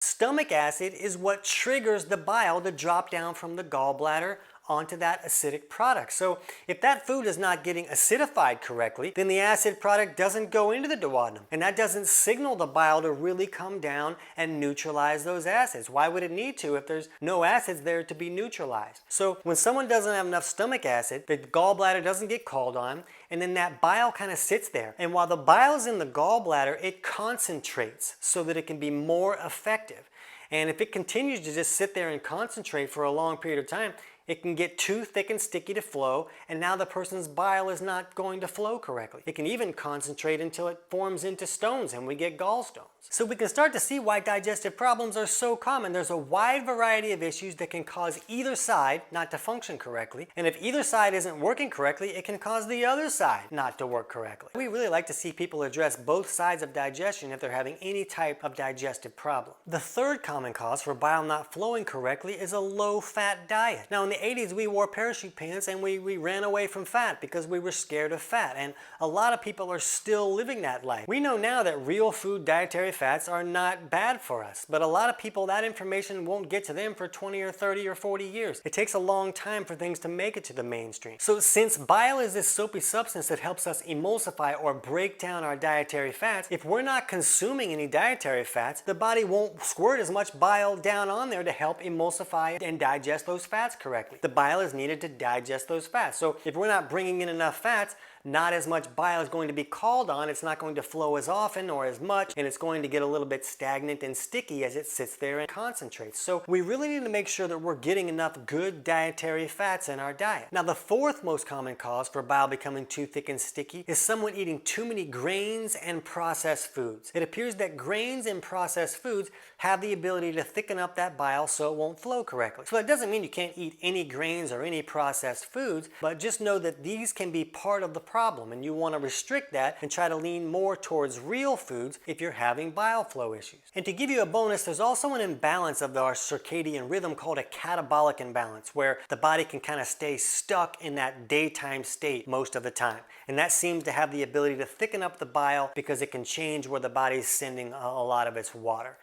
Stomach acid is what triggers the bile to drop down from the gallbladder onto that acidic product. So if that food is not getting acidified correctly, then the acid product doesn't go into the duodenum, and that doesn't signal the bile to really come down and neutralize those acids. Why would it need to if there's no acids there to be neutralized? So when someone doesn't have enough stomach acid, the gallbladder doesn't get called on, and then that bile kind of sits there. And while the bile is in the gallbladder, it concentrates so that it can be more effective. And if it continues to just sit there and concentrate for a long period of time, it can get too thick and sticky to flow, and now the person's bile is not going to flow correctly. It can even concentrate until it forms into stones and we get gallstones. So we can start to see why digestive problems are so common. There's a wide variety of issues that can cause either side not to function correctly, and if either side isn't working correctly, it can cause the other side not to work correctly. We really like to see people address both sides of digestion if they're having any type of digestive problem. The third common cause for bile not flowing correctly is a low-fat diet. Now in the 80s we wore parachute pants and we ran away from fat because we were scared of fat, and a lot of people are still living that life. We know now that real food dietary fats are not bad for us, but a lot of people, that information won't get to them for 20 or 30 or 40 years. It takes a long time for things to make it to the mainstream. So since bile is this soapy substance that helps us emulsify or break down our dietary fats, if we're not consuming any dietary fats, the body won't squirt as much bile down on there to help emulsify and digest those fats correctly. The bile is needed to digest those fats. So if we're not bringing in enough fats, not as much bile is going to be called on, it's not going to flow as often or as much, and it's going to get a little bit stagnant and sticky as it sits there and concentrates. So we really need to make sure that we're getting enough good dietary fats in our diet. Now the fourth most common cause for bile becoming too thick and sticky is someone eating too many grains and processed foods. It appears that grains and processed foods have the ability to thicken up that bile so it won't flow correctly. So that doesn't mean you can't eat any grains or any processed foods, but just know that these can be part of the problem, and you want to restrict that and try to lean more towards real foods if you're having bile flow issues. And to give you a bonus, there's also an imbalance of our circadian rhythm called a catabolic imbalance, where the body can kind of stay stuck in that daytime state most of the time. And that seems to have the ability to thicken up the bile because it can change where the body's sending a lot of its water.